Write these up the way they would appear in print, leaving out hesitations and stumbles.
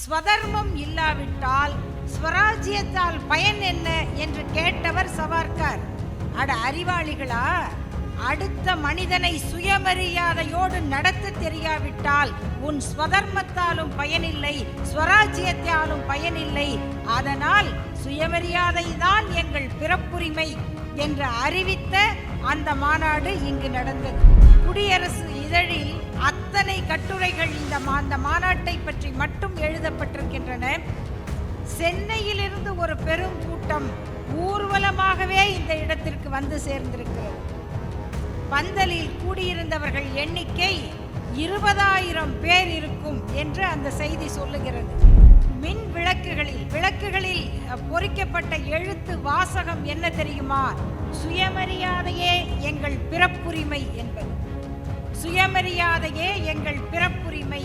ஸ்வதர்மம் இல்லாவிட்டால் ஸ்வராஜ்யத்தால் பயன் என்ன என்று கேட்டவர் சவார்கர். அட அறிவாளிகளா, அடுத்த மனிதனை சுயமரியாதையோடு நடத்த தெரியாவிட்டால் உன் ஸ்வதர்மத்தாலும் பயனில்லை, ஸ்வராஜ்யத்தாலும் பயனில்லை. அதனால் சுயமரியாதை தான் எங்கள் பிறப்புரிமை என்று அறிவித்த அந்த மாநாடு இங்கு நடந்தது. குடியரசு இதழில் அத்தனை கட்டுரைகள் அந்த மாநாட்டை பற்றி மட்டும் எழுதப்பட்டிருக்கின்றன. சென்னையிலிருந்து ஒரு பெரும் கூட்டம் ஊர்வலமாகவே இந்த இடத்திற்கு வந்து சேர்ந்திருக்கிறது. பந்தலில் கூடியிருந்தவர்கள் எண்ணிக்கை 20,000 பேர் இருக்கும் என்று அந்த செய்தி சொல்லுகிறது. மின் விளக்குகளில் பொறிக்கப்பட்ட எழுத்து வாசகம் என்ன தெரியுமா? சுயமரியாதையே எங்கள் பிறப்புரிமை என்பது. சுயமரியாதையே எங்கள் பிறப்புரிமை.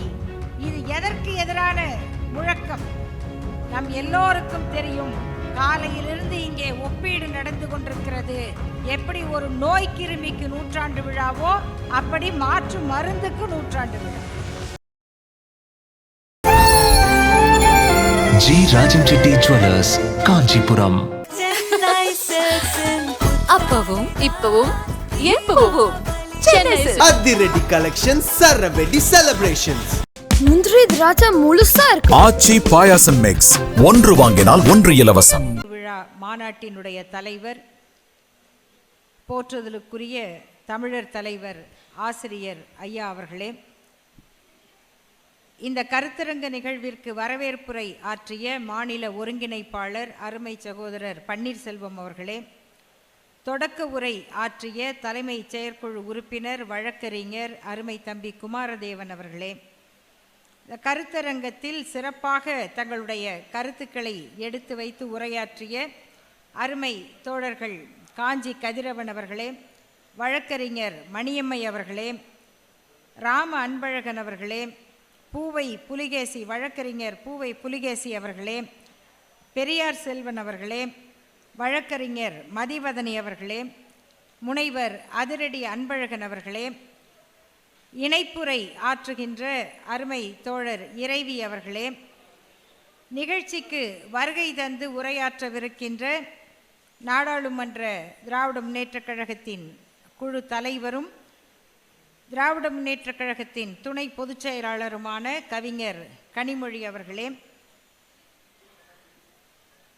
இது எதற்கு எதிரான முழக்கம்? நம் எல்லோருக்கும் தெரியும். காலையிலிருந்து இங்கே ஒப்பீடு நடந்து கொண்டிருக்கிறது. எப்படி ஒரு நோய் கிருமிக்கு 100ஆண்டு விழாவோ அப்படி மாற்று மருந்துக்கு 100ஆண்டு விழா. G Rajan Reddy jewellers, Kanchipuram. அப்பவும் இப்பவும் எப்பவும் அதிரடி கலெக்ஷன், சரவெடி செலிப்ரேஷன்ஸ். முந்திரி திராட்சை முழுசா இருக்கு. ஆச்சி பாயாசம் மிக்ஸ், ஒன்று வாங்கினால் ஒன்று இலவசம். விழா மாநாட்டினுடைய தலைவர், போற்றுதலுக்குரிய தமிழர் தலைவர் ஆசிரியர் ஐயா அவர்களே, இந்த கருத்தரங்க நிகழ்விற்கு வரவேற்புரை ஆற்றிய மாநில ஒருங்கிணைப்பாளர் அருமை சகோதரர் பன்னீர்செல்வம் அவர்களே, தொடக்க உரை ஆற்றிய தலைமை செயற்குழு உறுப்பினர் வழக்கறிஞர் அருமை தம்பி குமாரதேவன் அவர்களே, இந்த கருத்தரங்கத்தில் சிறப்பாக தங்களுடைய கருத்துக்களை எடுத்து வைத்து உரையாற்றிய அருமை தோழர்கள் காஞ்சி கதிரவன் அவர்களே, வழக்கறிஞர் மணியம்மை அவர்களே, ராம அன்பழகன் அவர்களே, பூவை புலிகேசி வழக்கறிஞர் பூவை புலிகேசி அவர்களே, பெரியார் செல்வன் அவர்களே, வழக்கறிஞர் மதிவதனி அவர்களே, முனைவர் அதிரடி அன்பழகன் அவர்களே, இணைப்புரை ஆற்றுகின்ற அருமை தோழர் இறைவி அவர்களே, நிகழ்ச்சிக்கு வருகை தந்து உரையாற்றவிருக்கின்ற நாடாளுமன்ற திராவிட முன்னேற்றக் கழகத்தின் குழு தலைவரும் திராவிட முன்னேற்றக் கழகத்தின் துணை பொதுச் செயலாளருமான கவிஞர் கனிமொழி அவர்களே,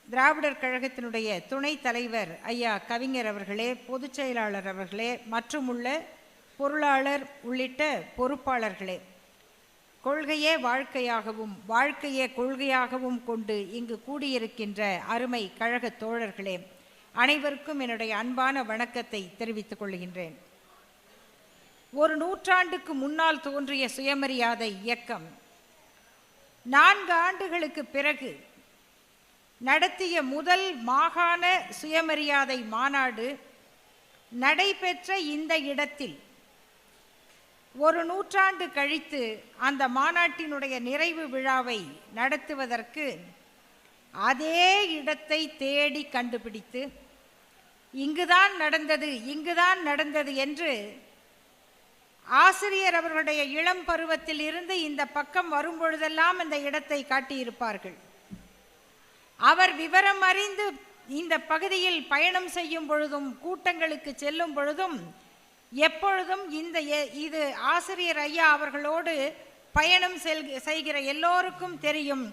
திராவிடர் கழகத்தினுடைய துணைத் தலைவர் ஐயா கவிஞர் அவர்களே, பொதுச் செயலாளர் அவர்களே, மற்றும் உள்ள பொருளாளர் உள்ளிட்ட பொறுப்பாளர்களே, கொள்கையே வாழ்க்கையாகவும் வாழ்க்கையே கொள்கையாகவும் கொண்டு இங்கு கூடியிருக்கின்ற அருமை கழக தோழர்களே, அனைவருக்கும் என்னுடைய அன்பான வணக்கத்தை தெரிவித்துக் கொள்கின்றேன். ஒரு நூற்றாண்டுக்கு முன்னால் தோன்றிய சுயமரியாதை இயக்கம் 4 ஆண்டுகளுக்கு பிறகு நடத்திய முதல் மாகாண சுயமரியாதை மாநாடு நடைபெற்ற இந்த இடத்தில் ஒரு நூற்றாண்டு கழித்து அந்த மாநாட்டினுடைய நிறைவு விழாவை நடத்துவதற்கு அதே இடத்தை தேடி கண்டுபிடித்து இங்குதான் நடந்தது என்று ஆசிரியர் அவர்களுடைய இளம் பருவத்தில் இருந்து இந்த பக்கம் வரும்பொழுதெல்லாம் இந்த இடத்தை காட்டியிருப்பார்கள். அவர் விவரம் அறிந்து இந்த பகுதியில் பயணம் செய்யும் பொழுதும் கூட்டங்களுக்கு செல்லும் பொழுதும் எப்பொழுதும் இது ஆசிரியர் ஐயா அவர்களோடு பயணம் செய்கிற எல்லோருக்கும் தெரியும்.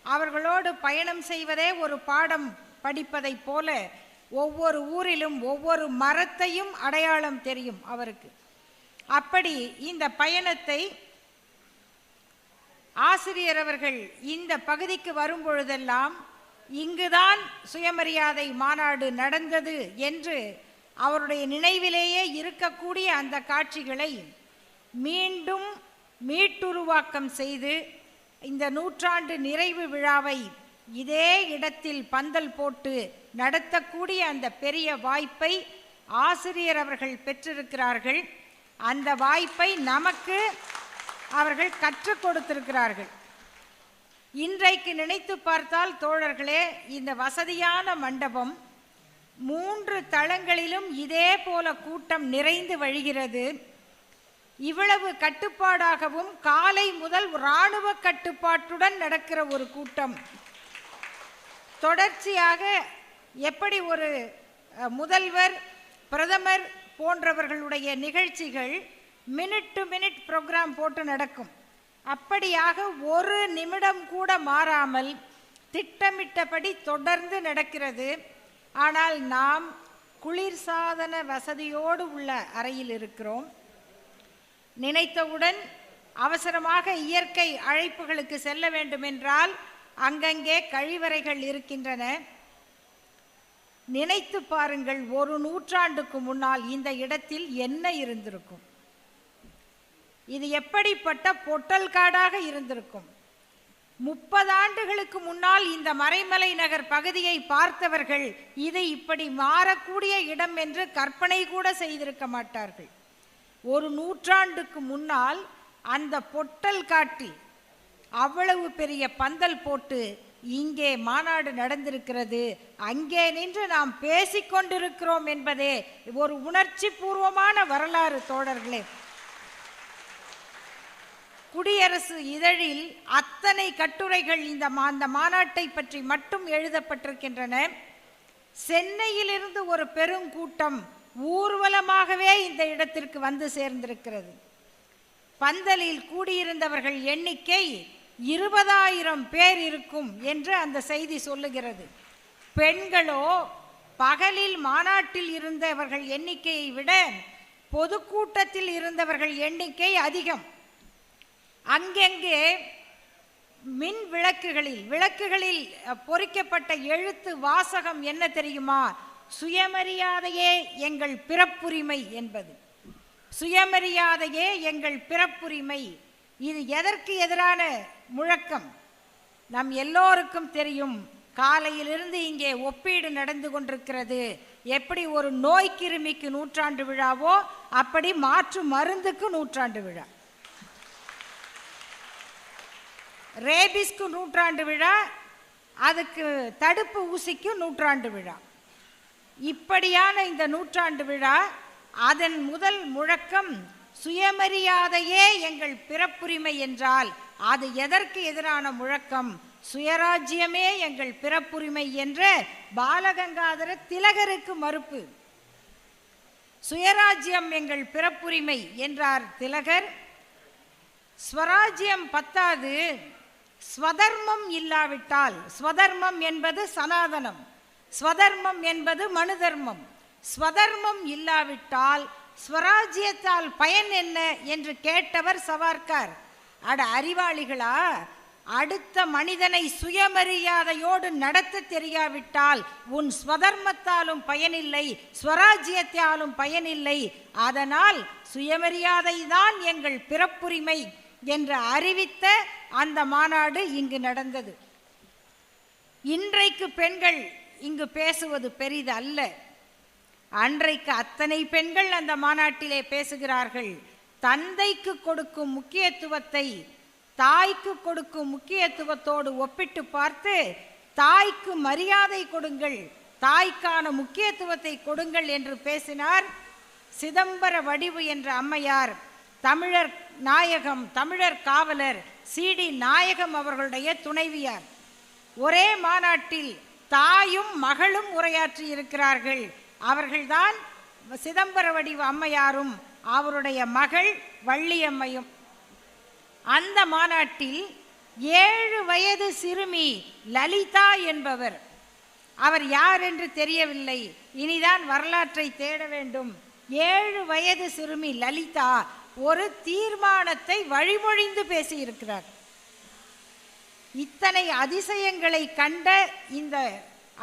அவர்களோடு பயணம் செய்வதே ஒரு பாடம் படிப்பதை போல ஒவ்வொரு ஊரிலும் ஒவ்வொரு மரத்தையும் அடையாளம் தெரியும் அவருக்கு. அப்படி இந்த பயணத்தை ஆசிரியர் அவர்கள் இந்த பகுதிக்கு வரும்பொழுதெல்லாம் இங்குதான் சுயமரியாதை மாநாடு நடந்தது என்று அவருடைய நினைவிலேயே இருக்கக்கூடிய அந்த காட்சிகளை மீண்டும் மீட்டுருவாக்கம் செய்து இந்த நூற்றாண்டு நிறைவு விழாவை இதே இடத்தில் பந்தல் போட்டு நடத்தக்கூடிய அந்த பெரிய வாய்ப்பை ஆசிரியர் அவர்கள் பெற்றிருக்கிறார்கள். அந்த வாய்ப்பை நமக்கு அவர்கள் கற்றுக் கொடுத்திருக்கிறார்கள். இன்றைக்கு நினைத்து பார்த்தால் தோழர்களே, இந்த வசதியான மண்டபம் 3 தளங்களிலும் இதே போல கூட்டம் நிறைந்து வழிகிறது. இவ்வளவு கட்டுப்பாடாகவும் காலை முதல் இராணுவ கட்டுப்பாட்டுடன் நடக்கிற ஒரு கூட்டம். தொடர்ச்சியாக எப்படி ஒரு முதல்வர், பிரதமர் போன்றவர்களுடைய நிகழ்ச்சிகள் மினிட் டு மினிட் ப்ரோக்ராம் போட்டு நடக்கும். அப்படியாக ஒரு நிமிடம் கூட மாறாமல் திட்டமிட்டபடி தொடர்ந்து நடக்கிறது. ஆனால் நாம் குளிர்சாதன வசதியோடு உள்ள அறையில் இருக்கிறோம். நினைத்தவுடன் அவசரமாக இயற்கை அழைப்புகளுக்கு செல்ல வேண்டுமென்றால் அங்கங்கே கழிவறைகள் இருக்கின்றன. நினைத்து பாருங்கள், ஒரு நூற்றாண்டுக்கு முன்னால் இந்த இடத்தில் என்ன இருந்திருக்கும்? இது எப்படிப்பட்ட பொட்டல் காடாக இருந்திருக்கும்? 30 ஆண்டுகளுக்கு முன்னால் இந்த மறைமலை நகர் பகுதியை பார்த்தவர்கள் இது இப்படி மாறக்கூடிய இடம் என்று கற்பனை கூட செய்திருக்க மாட்டார்கள். ஒரு நூற்றாண்டுக்கு முன்னால் அந்த பொட்டல் காட்டில் அவ்வளவு பெரிய பந்தல் போட்டு இங்கே மாநாடு நடந்திருக்கிறது. அங்கே நின்று நாம் பேசிக்கொண்டிருக்கிறோம் என்பதே ஒரு உணர்ச்சி பூர்வமான வரலாறு தோழர்களே. குடியரசு இதழில் அத்தனை கட்டுரைகள் அந்த மாநாட்டை பற்றி மட்டும் எழுதப்பட்டிருக்கின்றன. சென்னையிலிருந்து ஒரு பெருங்கூட்டம் ஊர்வலமாகவே இந்த இடத்திற்கு வந்து சேர்ந்திருக்கிறது. பந்தலில் கூடியிருந்தவர்கள் எண்ணிக்கை 20,000 பேர் இருக்கும் என்று அந்த செய்தி சொல்லுகிறது. பெண்களோ பகலில் மாநாட்டில் இருந்தவர்கள் எண்ணிக்கையை விட பொதுக்கூட்டத்தில் இருந்தவர்கள் எண்ணிக்கை அதிகம். அங்கெங்கே மின் விளக்குகளில் பொறிக்கப்பட்ட எழுத்து வாசகம் என்ன தெரியுமா? சுயமரியாதையே எங்கள் பிறப்புரிமை என்பது. சுயமரியாதையே எங்கள் பிறப்புரிமை. இது எதற்கு எதிரான முழக்கம்? நம் எல்லோருக்கும் தெரியும். காலையிலிருந்து இங்கே ஒப்பீடு நடந்து கொண்டிருக்கிறது. எப்படி ஒரு நோய் கிருமிக்கு நூற்றாண்டு விழாவோ அப்படி மாற்று மருந்துக்கு நூற்றாண்டு விழா, ரேபிஸ்க்கு நூற்றாண்டு விழா, அதுக்கு தடுப்பு ஊசிக்கு நூற்றாண்டு விழா. இப்படியான இந்த நூற்றாண்டு விழா அதன் முதல் முழக்கம் சுயமரியாதையே எங்கள் பிறப்புரிமை என்றால் அது எதற்கு எதிரான முழக்கம்? சுயராஜ்யமே எங்கள் பிறப்புரிமை என்ற பாலகங்காதர திலகருக்கு மறுப்பு. சுயராஜ்யம் எங்கள் பிறப்புரிமை என்றார் திலகர். ஸ்வராஜ்யம் பத்தாது, ஸ்வதர்மம் இல்லாவிட்டால், ஸ்வதர்மம் என்பது சனாதனம், ஸ்வதர்மம் என்பது மனு தர்மம், ஸ்வதர்மம் இல்லாவிட்டால் ஸ்வராஜ்யத்தால் பயன் என்ன என்று கேட்டவர் சவார்கர். அட அறிவாளிகளா, அடுத்த மனிதனை சுயமரியாதையோடு நடத்த தெரியாவிட்டால் உன் ஸ்வதர்மத்தாலும் பயனில்லை, ஸ்வராஜ்யத்தாலும் பயனில்லை. அதனால் சுயமரியாதை தான் எங்கள் பிறப்புரிமை என்று அறிவித்த அந்த மாநாடு இங்கு நடந்தது. இன்றைக்கு பெண்கள் இங்கு பேசுவது பெரிது அல்ல. அன்றைக்கு அத்தனை பெண்கள் அந்த மாநாட்டிலே பேசுகிறார்கள். தந்தைக்கு கொடுக்கும் முக்கியத்துவத்தை தாய்க்கு கொடுக்கும் முக்கியத்துவத்தோடு ஒப்பிட்டு பார்த்து, தாய்க்கு மரியாதை கொடுங்கள், தாய்க்கான முக்கியத்துவத்தை கொடுங்கள் என்று பேசினார் சிதம்பர வடிவு என்ற அம்மையார். தமிழர் நாயகம், தமிழர் காவலர் சிடி நாயகம் அவர்களுடைய துணைவியார். ஒரே மாநாட்டில் தாயும் மகளும் உரையாற்றி இருக்கிறார்கள். அவர்கள்தான் சிதம்பர வடிவு அம்மையாரும் அவருடைய மகள் வள்ளியம்மையும். அந்த மாநாட்டில் 7 வயது சிறுமி லலிதா என்பவர், அவர் யார் என்று தெரியவில்லை, இனிதான் வரலாற்றை தேட வேண்டும். 7 வயது சிறுமி லலிதா ஒரு தீர்மானத்தை வழிமொழிந்து பேசியிருக்கிறார். இத்தனை அதிசயங்களை கண்ட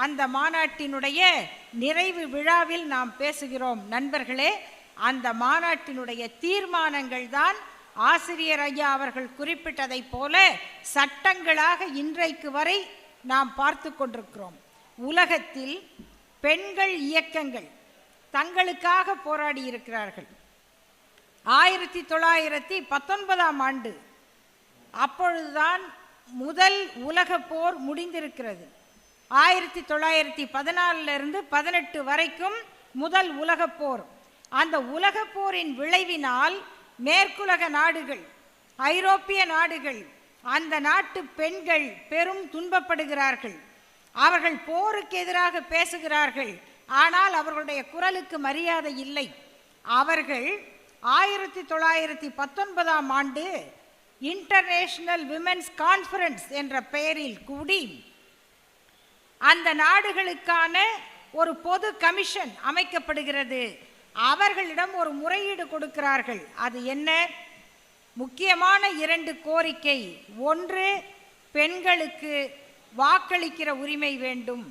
அந்த மாநாட்டினுடைய நிறைவு விழாவில் நாம் பேசுகிறோம் நண்பர்களே. அந்த மாநாட்டினுடைய தீர்மானங்கள் தான் ஆசிரியர் ஐயா அவர்கள் குறிப்பிட்டதை போல சட்டங்களாக இன்றைக்கு வரை நாம் பார்த்து கொண்டிருக்கிறோம். உலகத்தில் பெண்கள் இயக்கங்கள் தங்களுக்காக போராடி இருக்கிறார்கள். 1919ஆம் ஆண்டு அப்பொழுதுதான் முதல் உலக போர் முடிந்திருக்கிறது. 1914 18 வரைக்கும் முதல் உலக போர். அந்த உலக போரின் விளைவினால் மேற்குலக நாடுகள், ஐரோப்பிய நாடுகள், அந்த நாட்டு பெண்கள் பெரும் துன்பப்படுகிறார்கள். அவர்கள் போருக்கு எதிராக பேசுகிறார்கள், ஆனால் அவர்களுடைய குரலுக்கு மரியாதை இல்லை. அவர்கள் 1919ஆம் ஆண்டு இன்டர்நேஷனல் விமென்ஸ் கான்ஃபரன்ஸ் என்ற பெயரில் கூடி அந்த நாடுகளுக்கான ஒரு பொது கமிஷன் அமைக்கப்படுகிறது. அவர்களிடம் ஒரு முறையீடு கொடுக்கிறார்கள். அது என்ன? முக்கியமான 2 கோரிக்கை. ஒன்று, பெண்களுக்கு வாக்களிக்கிற உரிமை வேண்டும்,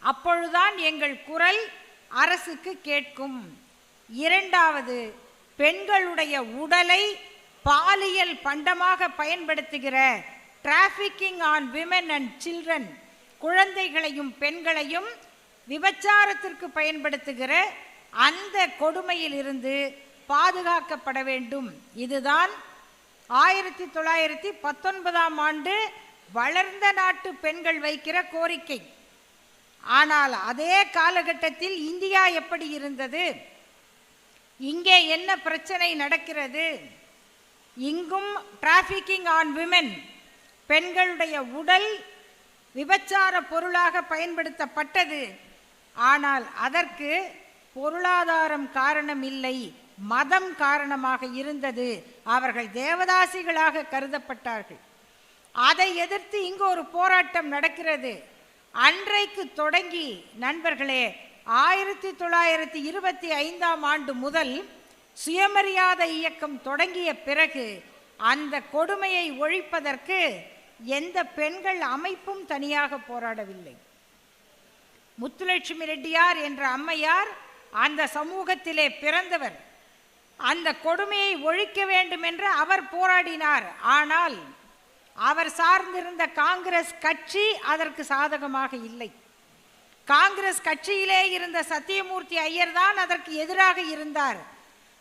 அப்பொழுதுதான் எங்கள் குரல் அரசுக்கு கேட்கும். இரண்டாவது, பெண்களுடைய உடலை பாலியல் பண்டமாக பயன்படுத்துகிற trafficking on women and children, குழந்தைகளையும் பெண்களையும் விபச்சாரத்திற்கு பயன்படுத்துகிற அந்த கொடுமையில் இருந்து பாதுகாக்கப்பட வேண்டும். இதுதான் 1919ஆம் ஆண்டு வளர்ந்த நாட்டு பெண்கள் வைக்கிற கோரிக்கை. ஆனால் அதே காலகட்டத்தில் இந்தியா எப்படி இருந்தது? இங்கே என்ன பிரச்சனை நடக்கிறது? இங்கும் டிராஃபிக்கிங் ஆன் விமென், பெண்களுடைய உடல் விபச்சார பொருளாக பயன்படுத்தப்பட்டது. ஆனால் அதற்கு பொருளாதாரம் காரணம் இல்லை, மதம் காரணமாக இருந்தது. அவர்கள் தேவதாசிகளாக கருதப்பட்டார்கள். அதை எதிர்த்து இங்கு ஒரு போராட்டம் நடக்கிறது. அன்றைக்கு தொடங்கி நண்பர்களே, 1925ஆம் ஆண்டு முதல் சுயமரியாதை இயக்கம் தொடங்கிய பிறகு அந்த கொடுமையை ஒழிப்பதற்கு எந்த பெண்கள் அமைப்பும் தனியாக போராடவில்லை. முத்துலட்சுமி ரெட்டியார் என்ற அம்மையார் அந்த சமூகத்திலே பிறந்தவர். அந்த கொடுமையை ஒழிக்க வேண்டும் என்று அவர் போராடினார். ஆனால் அவர் சார்ந்திருந்த காங்கிரஸ் கட்சி அதற்கு சாதகமாக இல்லை. காங்கிரஸ் கட்சியிலே இருந்த சத்தியமூர்த்தி ஐயர் தான் அதற்கு எதிராக இருந்தார்.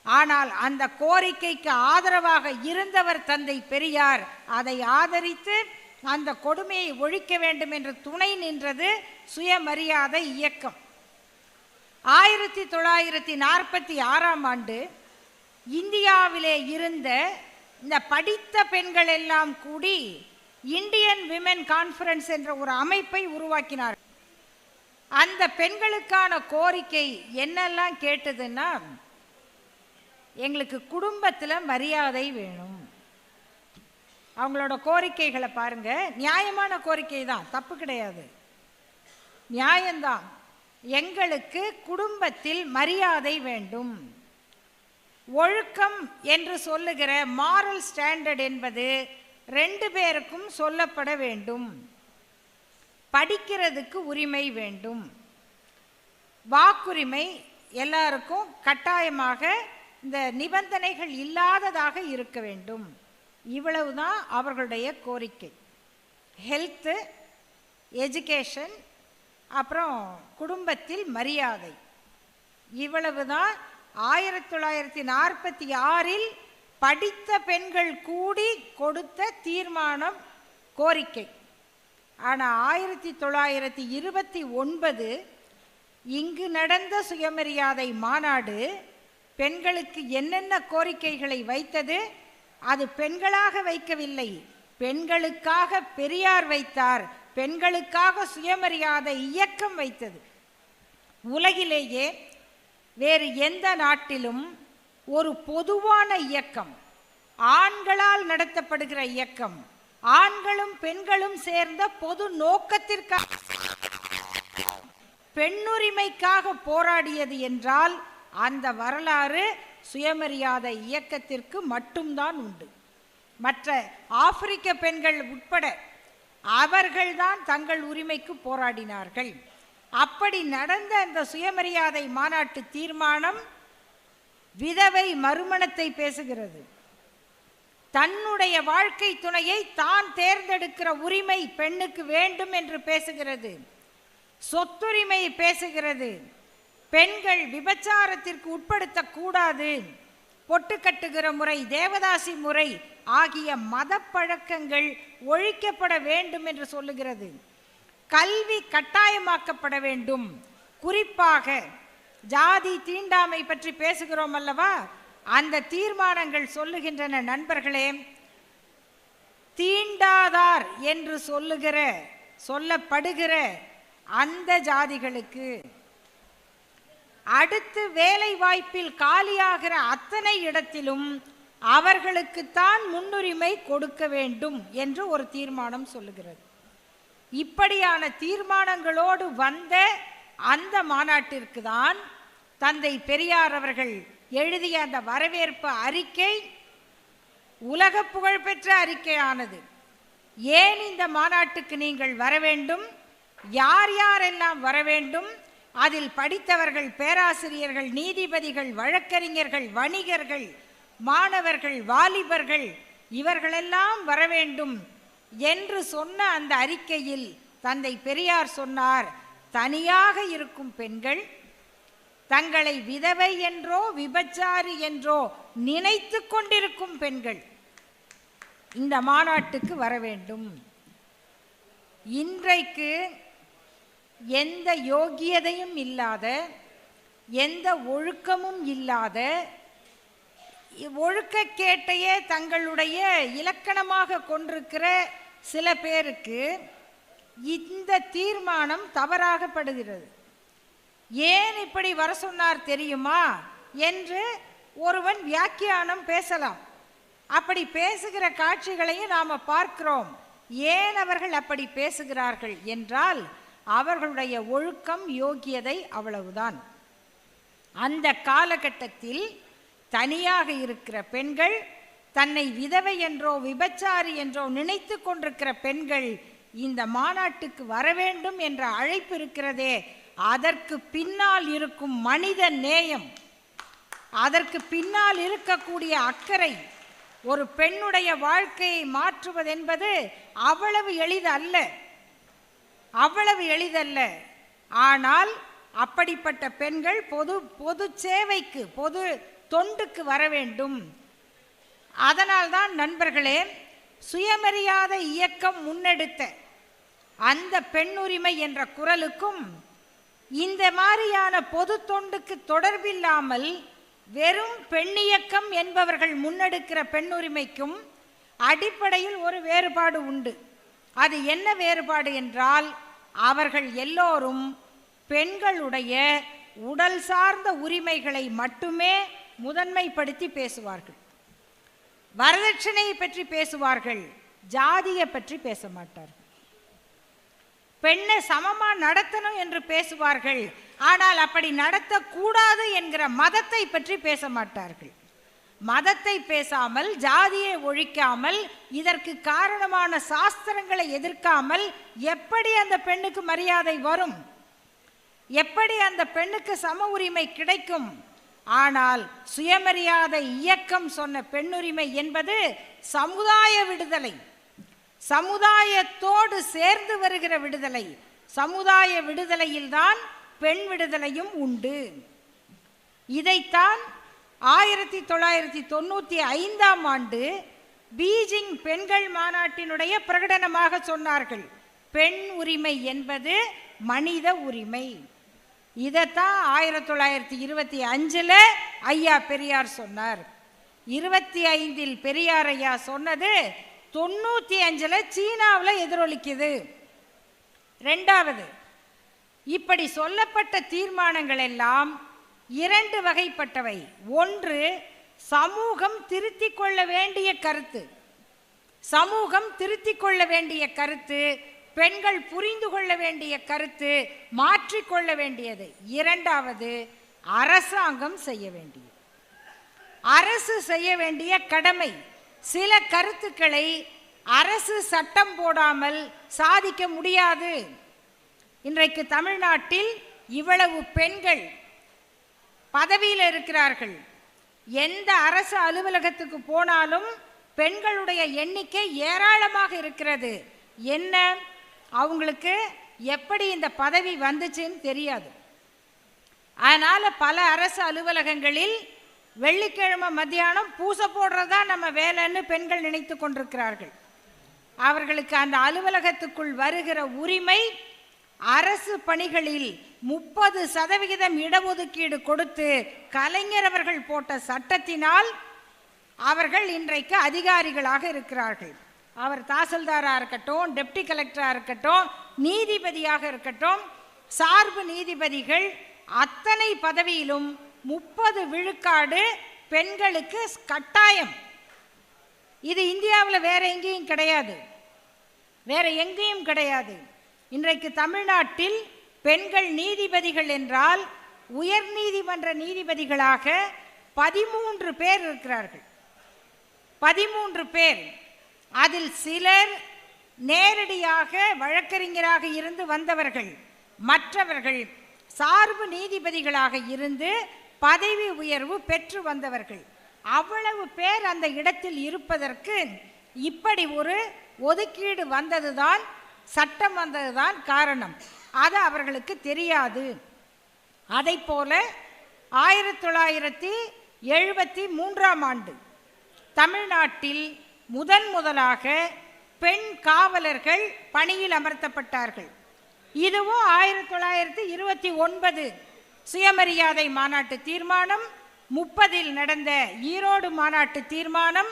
ஆனால் அந்த கோரிக்கைக்கு ஆதரவாக இருந்தவர் தந்தை பெரியார். அதை ஆதரித்து அந்த கொடுமையை ஒழிக்க வேண்டும் என்று துணை நின்றது சுயமரியாதை இயக்கம். 1946ஆம் ஆண்டு இந்தியாவிலே இருந்த இந்த படித்த பெண்கள் எல்லாம் கூடி இந்தியன் விமென் கான்ஃபரன்ஸ் என்ற ஒரு அமைப்பை உருவாக்கினார். அந்த பெண்களுக்கான கோரிக்கை என்னெல்லாம் கேட்டதுன்னா, எங்களுக்கு குடும்பத்தில் மரியாதை வேணும். அவங்களோட கோரிக்கைகளை பாருங்க, நியாயமான கோரிக்கை தான், தப்பு கிடையாது, நியாயம்தான். எங்களுக்கு குடும்பத்தில் மரியாதை வேண்டும். ஒழுக்கம் என்று சொல்லுகிற மாரல் ஸ்டாண்டர்ட் என்பது 2 பேருக்கும் சொல்லப்பட வேண்டும். படிக்கிறதுக்கு உரிமை வேண்டும். வாக்குரிமை எல்லாருக்கும் கட்டாயமாக இந்த நிபந்தனைகள் இல்லாததாக இருக்க வேண்டும். இவ்வளவுதான் அவர்களுடைய கோரிக்கை. ஹெல்த்து, எஜுகேஷன், அப்புறம் குடும்பத்தில் மரியாதை, இவ்வளவுதான் 1946இல் படித்த பெண்கள் கூடி கொடுத்த தீர்மானம், கோரிக்கை. ஆனால் 1929 இங்கு நடந்த சுயமரியாதை மாநாடு பெண்களுக்கு என்னென்ன கோரிக்கைகளை வைத்தது? அது பெண்களாக வைக்கவில்லை, பெண்களுக்காக பெரியார் வைத்தார், பெண்களுக்காக சுயமரியாதை இயக்கம் வைத்தது. உலகிலேயே வேறு எந்த நாட்டிலும் ஒரு பொதுவான இயக்கம், ஆண்களால் நடத்தப்படுகிற இயக்கம், ஆண்களும் பெண்களும் சேர்ந்த பொது நோக்கத்திற்காக பெண்ணுரிமைக்காக போராடியது என்றால் அந்த வரலாறு சுயமரியாதை இயக்கத்திற்கு மட்டும்தான் உண்டு. மற்ற ஆப்பிரிக்க பெண்கள் உட்பட அவர்கள்தான் தங்கள் உரிமைக்கு போராடினார்கள். அப்படி நடந்த அந்த சுயமரியாதை மாநாட்டு தீர்மானம் விதவை மறுமணத்தை பேசுகிறது. தன்னுடைய வாழ்க்கை துணையை தான் தேர்ந்தெடுக்கிற உரிமை பெண்ணுக்கு வேண்டும் என்று பேசுகிறது. சொத்துரிமை பேசுகிறது. பெண்கள் விபச்சாரத்திற்கு உட்படுத்தக்கூடாது, பொட்டு கட்டுகிற முறை, தேவதாசி முறை ஆகிய மத பழக்கங்கள் ஒழிக்கப்பட வேண்டும் என்று சொல்லுகிறது. கல்வி கட்டாயமாக்கப்பட வேண்டும். குறிப்பாக ஜாதி தீண்டாமை பற்றி பேசுகிறோம் அல்லவா, அந்த தீர்மானங்கள் சொல்லுகின்றன, நண்பர்களே, தீண்டாதார் என்று சொல்லப்படுகிற அந்த ஜாதிகளுக்கு அடுத்து வேலை வாய்ப்பில் காலியாகிற அத்தனை இடத்திலும் அவர்களுக்குத்தான் முன்னுரிமை கொடுக்க வேண்டும் என்று ஒரு தீர்மானம் சொல்லுகிறது. இப்படியான தீர்மானங்களோடு வந்த அந்த மாநாட்டிற்கு தான் தந்தை பெரியார் அவர்கள் எழுதிய அந்த வரவேற்பு அறிக்கை உலக புகழ்பெற்ற அறிக்கையானது. ஏன் இந்த மாநாட்டுக்கு நீங்கள் வர வேண்டும், யார் யாரெல்லாம் வர வேண்டும், அதில் படித்தவர்கள், பேராசிரியர்கள், நீதிபதிகள், வழக்கறிஞர்கள், வணிகர்கள், மாணவர்கள், வாலிபர்கள், இவர்களெல்லாம் வர வேண்டும் என்று சொன்ன அந்த அறிக்கையில் தந்தை பெரியார் சொன்னார், தனியாக இருக்கும் பெண்கள் தங்களை விதவை என்றோ விபச்சாரி என்றோ நினைத்து கொண்டிருக்கும் பெண்கள் இந்த மாநாட்டுக்கு வர வேண்டும். இன்றைக்கு எந்த யோகியதையும் இல்லாத, எந்த ஒழுக்கமும் இல்லாத, ஒழுக்கக்கேட்டையே தங்களுடைய இலக்கணமாக கொண்டிருக்கிற சில பேருக்கு இந்த தீர்மானம் தவறாகப்படுகிறது. ஏன் இப்படி வர சொன்னார் தெரியுமா என்று ஒருவன் வியாக்கியானம் பேசலாம். அப்படி பேசுகிற காட்சிகளையும் நாம் பார்க்கிறோம். ஏன் அவர்கள் அப்படி பேசுகிறார்கள் என்றால் அவர்களுடைய ஒழுக்கம், யோகியதை அவ்வளவுதான். அந்த காலகட்டத்தில் தனியாக இருக்கிற பெண்கள், தன்னை விதவை என்றோ விபச்சாரி என்றோ நினைத்து கொண்டிருக்கிற பெண்கள் இந்த மாநாட்டுக்கு வர வேண்டும் என்ற அழைப்பு இருக்கிறதே, அதற்கு பின்னால் இருக்கும் மனித நேயம், அதற்கு பின்னால் இருக்கக்கூடிய அக்கறை, ஒரு பெண்ணுடைய வாழ்க்கையை மாற்றுவதென்பது அவ்வளவு எளிதல்ல, அவ்வளவு எளிதல்ல. ஆனால் அப்படிப்பட்ட பெண்கள் பொது சேவைக்கு, பொது தொண்டுக்கு வர வேண்டும். அதனால்தான் நண்பர்களே, சுயமரியாதை இயக்கம் முன்னெடுத்த அந்த பெண்ணுரிமை என்ற குரலுக்கும் இந்த மாதிரியான பொது தொண்டுக்கு தொடர்பில்லாமல் வெறும் பெண்ணியக்கம் என்பவர்கள் முன்னெடுக்கிற பெண்ணுரிமைக்கும் அடிப்படையில் ஒரு வேறுபாடு உண்டு. அது என்ன வேறுபாடு என்றால், அவர்கள் எல்லோரும் பெண்களுடைய உடல் சார்ந்த உரிமைகளை மட்டுமே முதன்மைப்படுத்தி பேசுவார்கள். வரதட்சணையை பற்றி பேசுவார்கள், ஜாதியை பற்றி பேச மாட்டார்கள். பெண்ணை சமமா நடத்தணும் என்று பேசுவார்கள், ஆனால் அப்படி நடத்தக்கூடாது என்கிற மதத்தை பற்றி பேச மாட்டார்கள். மதத்தை பேசாமல், ஜாதியை ஒழிக்காமல், இதற்கு காரணமான சாஸ்திரங்களை எதிர்க்காமல் எப்படி அந்த பெண்ணுக்கு மரியாதை வரும், எப்படி அந்த பெண்ணுக்கு சம உரிமை கிடைக்கும்? ஆனால் சுயமரியாதை இயக்கம் சொன்ன பெண்ணுரிமை என்பது சமுதாய விடுதலை, சமுதாயத்தோடு சேர்ந்து வருகிற விடுதலை. சமுதாய விடுதலையில்தான் பெண் விடுதலையும் உண்டு. இதைத்தான் 1995ஆம் ஆண்டு பீஜிங் பெண்கள் மாநாட்டினுடைய பிரகடனமாக சொன்னார்கள். பெண் உரிமை என்பது மனித உரிமை. இதைத்தான் 1925 ஐயா பெரியார் சொன்னார். 25 பெரியார் ஐயா சொன்னது 95 சீனாவில் எதிரொலிக்குது. ரெண்டாவது, இப்படி சொல்லப்பட்ட தீர்மானங்கள் எல்லாம் 2 வகைப்பட்டவை. ஒன்று, சமூகம் திருத்திக் கொள்ள வேண்டிய கருத்து, சமூகம் திருத்திக் கொள்ள வேண்டிய கருத்து, பெண்கள் புரிந்து கொள்ள வேண்டிய கருத்து, மாற்றிக்கொள்ள வேண்டியது. இரண்டாவது, அரசாங்கம் செய்ய வேண்டியது, அரசு செய்ய வேண்டிய கடமை. சில கருத்துக்களை அரசு சட்டம் போடாமல் சாதிக்க முடியாது. இன்றைக்கு தமிழ்நாட்டில் இவ்வளவு பெண்கள் பதவியில் இருக்கிறார்கள். எந்த அரசு அலுவலகத்துக்கு போனாலும் பெண்களுடைய எண்ணிக்கை ஏராளமாக இருக்கிறது. என்ன, அவங்களுக்கு எப்படி இந்த பதவி வந்துச்சுன்னு தெரியாது. அதனால் பல அரசு அலுவலகங்களில் வெள்ளிக்கிழமை மத்தியானம் பூசை போடுறதா நம்ம வேலைன்னு பெண்கள் நினைத்து கொண்டிருக்கிறார்கள். அவர்களுக்கு அந்த அலுவலகத்துக்குள் வருகிற உரிமை, அரசு பணிகளில் 30% இடஒதுக்கீடு கொடுத்து கலைஞர் அவர்கள் போட்ட சட்டத்தினால் அவர்கள் இன்றைக்கு அதிகாரிகளாக இருக்கிறார்கள். அவர் தாசில்தாராக இருக்கட்டும், டெப்டி கலெக்டராக இருக்கட்டும், நீதிபதியாக இருக்கட்டும், சார்பு நீதிபதிகள் அத்தனை பதவியிலும் 30 விழுக்காடு பெண்களுக்கு கட்டாயம். இது இந்தியாவில் வேற எங்கேயும் கிடையாது, வேற எங்கேயும் கிடையாது. இன்றைக்கு தமிழ்நாட்டில் பெண்கள் நீதிபதிகள் என்றால் உயர் நீதிமன்ற நீதிபதிகளாக 13 பேர் இருக்கிறார்கள். 13 பேர். அதில் சிலர் நேரடியாக வழக்கறிஞராக இருந்து வந்தவர்கள், மற்றவர்கள் சார்பு நீதிபதிகளாக இருந்து பதவி உயர்வு பெற்று வந்தவர்கள். அவ்வளவு பேர் அந்த இடத்தில் இருப்பதற்கு இப்படி ஒரு ஒதுக்கீடு வந்ததுதான், சட்டம் வந்ததுதான் காரணம். அது அவர்களுக்கு தெரியாது. அதை போல 1973ஆம் ஆண்டு தமிழ்நாட்டில் முதலாக பெண் காவலர்கள் பணியில் அமர்த்தப்பட்டார்கள். இதுவும் 1929 சுயமரியாதை மாநாட்டு தீர்மானம், 30 நடந்த ஈரோடு மாநாட்டு தீர்மானம்,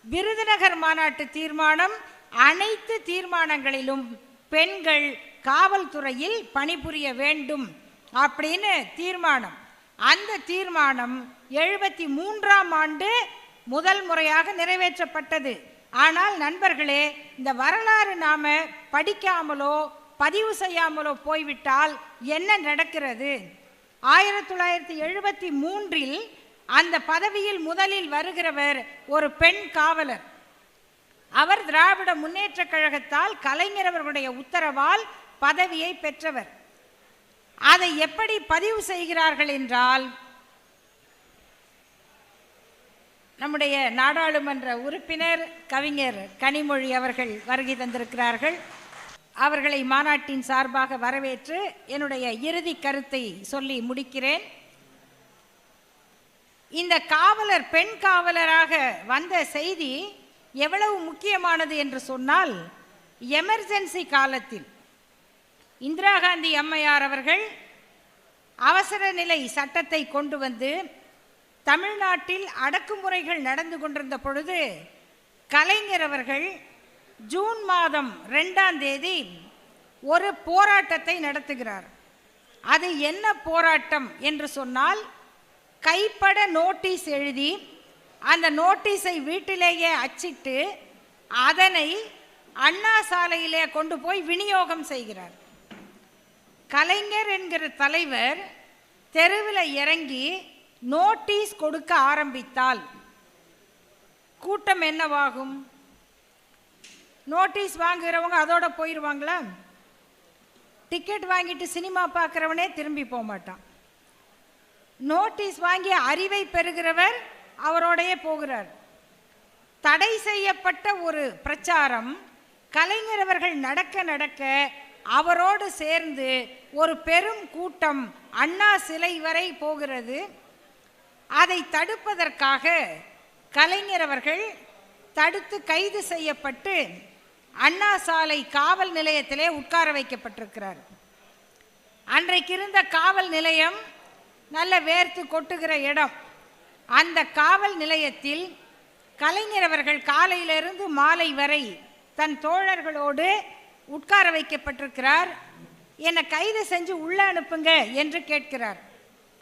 விருதுநகர் மாநாட்டு தீர்மானம், அனைத்து தீர்மானங்களிலும் பெண்கள் காவல்துறையில் பணிபுரிய வேண்டும் அப்படின்னு தீர்மானம். அந்த தீர்மானம் 73ஆம் ஆண்டு முதல் முறையாக நிறைவேற்றப்பட்டது. ஆனால் நண்பர்களே, இந்த வரலாறு நாம படிக்காமலோ பதிவு செய்யாமலோ போய்விட்டால் என்ன நடக்கிறது? 1973இல் அந்த பதவியில் முதலில் வருகிறவர் ஒரு பெண் காவலர். அவர் திராவிட முன்னேற்ற கழகத்தால் கலைஞர் அவர்களுடைய உத்தரவால் பதவியை பெற்றவர். அதை எப்படி பதிவு செய்கிறார்கள் என்றால், நம்முடைய நாடாளுமன்ற உறுப்பினர் கவிஞர் கனிமொழி அவர்கள் வருகை தந்திருக்கிறார்கள். அவர்களை மாநாட்டின் சார்பாக வரவேற்று என்னுடைய இறுதி கருத்தை சொல்லி முடிக்கிறேன். இந்த காவலர் பெண் காவலராக வந்த செய்தி எவ்வளவு முக்கியமானது என்று சொன்னால், எமர்ஜென்சி காலத்தில் இந்திரா காந்தி அம்மையார் அவர்கள் அவசர நிலை சட்டத்தை கொண்டு வந்து தமிழ்நாட்டில் அடக்குமுறைகள் நடந்து கொண்டிருந்த பொழுது கலைஞர் அவர்கள் ஜூன் மாதம் 2ஆம் தேதி ஒரு போராட்டத்தை நடத்துகிறார். அது என்ன போராட்டம் என்று சொன்னால், கைப்பட நோட்டீஸ் எழுதி அந்த நோட்டீஸை வீட்டிலேயே அச்சிட்டு அதனை அண்ணா சாலையிலே கொண்டு போய் விநியோகம் செய்கிறார். கலைஞர் என்கிற தலைவர் தெருவில் இறங்கி நோட்டீஸ் கொடுக்க ஆரம்பித்தால் கூட்டம் என்னவாகும்? நோட்டீஸ் வாங்குகிறவங்க அதோட போயிடுவாங்களா? டிக்கெட் வாங்கிட்டு சினிமா பார்க்குறவனே திரும்பி போக மாட்டான். நோட்டீஸ் வாங்கி அறிவை பெறுகிறவர் அவரோடையே போகிறார். தடை செய்யப்பட்ட ஒரு பிரச்சாரம் கலைஞர் அவர்கள் நடக்க நடக்க அவரோடு சேர்ந்து ஒரு பெரும் கூட்டம் அண்ணா சிலை வரை போகிறது. அதை தடுப்பதற்காக கலைஞர் அவர்கள் தடுத்து கைது செய்யப்பட்டு அண்ணா சாலை காவல் நிலையத்திலே உட்கார வைக்கப்பட்டிருக்கிறார். அன்றைக்கு இருந்த காவல் நிலையம் நல்ல வேர்த்து கொட்டுகிற இடம். அந்த காவல் நிலையத்தில் கலைஞர் அவர்கள் காலையிலிருந்து மாலை வரை தன் தோழர்களோடு உட்கார வைக்கப்பட்டிருக்கிறார். என்னை கைது செஞ்சு உள்ளே அனுப்புங்க என்று கேட்கிறார்.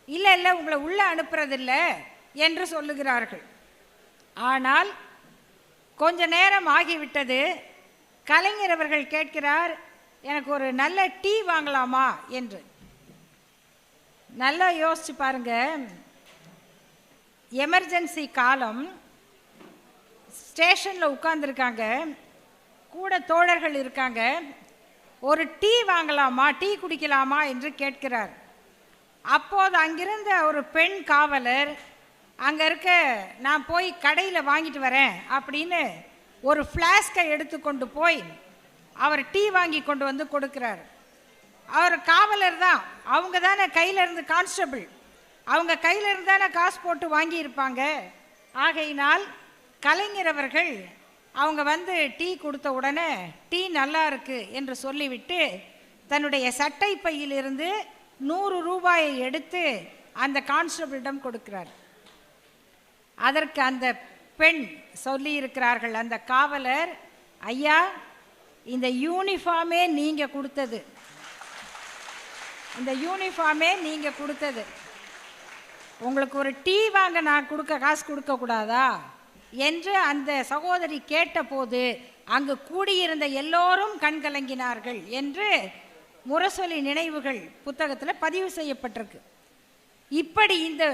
இல்லை இல்லை, உங்களை உள்ளே அனுப்புறதில்லை என்று சொல்லுகிறார்கள். ஆனால் கொஞ்ச நேரம் ஆகிவிட்டது. கலைஞர் அவர்கள் கேட்கிறார், எனக்கு ஒரு நல்ல டீ வாங்கலாமா என்று. நல்லா யோசிச்சு பாருங்க, எமர்ஜென்சி காலம், ஸ்டேஷனில் உட்கார்ந்துருக்காங்க, கூட தோழர்கள் இருக்காங்க. ஒரு டீ வாங்கலாமா, டீ குடிக்கலாமா என்று கேட்கிறார். அப்போது அங்கிருந்த ஒரு பெண் காவலர், அங்கே இருக்க நான் போய் கடையில் வாங்கிட்டு வரேன் அப்படின்னு ஒரு ஃப்ளாஸ்கை எடுத்துக்கொண்டு போய் அவர் டீ வாங்கி கொண்டு வந்து கொடுக்கிறார். அவர் காவலர் தான், அவங்க தானே கையிலேருந்து கான்ஸ்டபிள், அவங்க கையிலேருந்து தானே காசு போட்டு வாங்கியிருப்பாங்க. ஆகையினால் கலைஞர் அவர்கள் அவங்க வந்து டீ கொடுத்த உடனே டீ நல்லா இருக்கு என்று சொல்லிவிட்டு தன்னுடைய சட்டை பையிலிருந்து 100 ரூபாயை எடுத்து அந்த கான்ஸ்டபிளிடம் கொடுக்கிறார். அதற்கு அந்த பெண் சொல்லி இருக்கிறார்கள், அந்த காவலர், ஐயா இந்த யூனிஃபார்மே நீங்க கொடுத்தது, இந்த யூனிஃபார்மே நீங்க கொடுத்தது, உங்களுக்கு ஒரு டீ வாங்க நான் காசு கொடுக்க கூடாதா என்று அந்த சகோதரி கேட்டபோது அங்கு கூடியிருந்த எல்லோரும் கண்கலங்கினார்கள் என்று முரசொலி நினைவுகள் புத்தகத்தில் பதிவு செய்யப்பட்டிருக்கு. இப்படி இந்த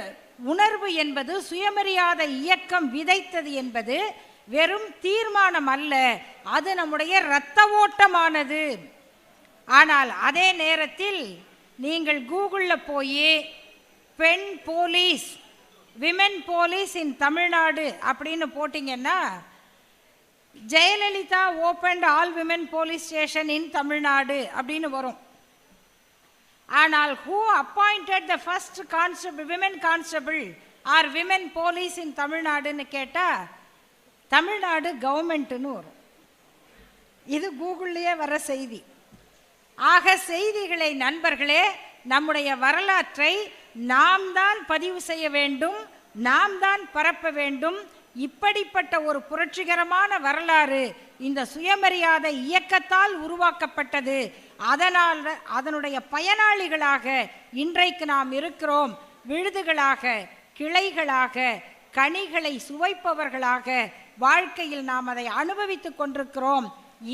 உணர்வு என்பது சுயமரியாதை இயக்கம் விதைத்தது என்பது வெறும் தீர்மானம் அல்ல, அது நம்முடைய இரத்த ஓட்டமானது. ஆனால் அதே நேரத்தில் நீங்கள் கூகுளில் போய் பெண் போலீஸ், விமென் போலீஸ் இன் தமிழ்நாடு அப்படின்னு போட்டிங்கன்னா Jayalalithaa opened all women police station இன் தமிழ்நாடு அப்படின்னு வரும். ஆனால் who appointed the first constable, women constable or women police in தமிழ்நாடுன்னு கேட்டால் தமிழ்நாடு கவர்மெண்ட்டுன்னு வரும். இது கூகுள்லேயே வர செய்தி. ஆக செய்திகளை நண்பர்களே, நம்முடைய வரலாற்றை நாம் தான் பதிவு செய்ய வேண்டும், நாம் தான் பரப்ப வேண்டும். இப்படிப்பட்ட ஒரு புரட்சிகரமான வரலாறு இந்த சுயமரியாதை இயக்கத்தால் உருவாக்கப்பட்டது. அதனால் அதனுடைய பயனாளிகளாக இன்றைக்கு நாம் இருக்கிறோம். விழுதுகளாக, கிளைகளாக, கனிகளை சுவைப்பவர்களாக வாழ்க்கையில் நாம் அதை அனுபவித்து கொண்டிருக்கிறோம்.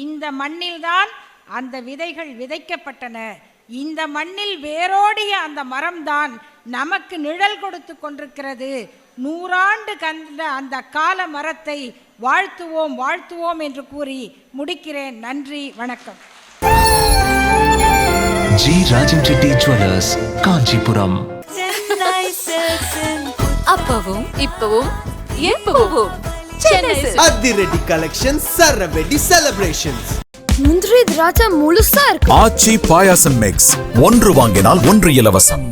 இந்த மண்ணில்தான் அந்த விதைகள் விதைக்கப்பட்டன. இந்த மண்ணில் வேரோடிய அந்த மரம்தான் நமக்கு நிழல் கொடுத்து கொண்டிருக்கிறது. 100 ஆண்டு கண்ட அந்த கால மரத்தை வாழ்த்துவோம் வாழ்த்துவோம் என்று கூறி முடிக்கிறேன். நன்றி, வணக்கம். G Rajam Chetty jewellers, Kanchipuram. அப்பவும் இப்பவும் எப்பவும் சென்னை சில்க்ஸ். அதிரடி கலெக்ஷன்ஸ், சரவெடி செலிப்ரேஷன்ஸ். முந்திரி திராட்சை முழுசா இருக்கு. ஆச்சி பாயாசம் மிக்ஸ், ஒன்று வாங்கினால் ஒன்று இலவசம்.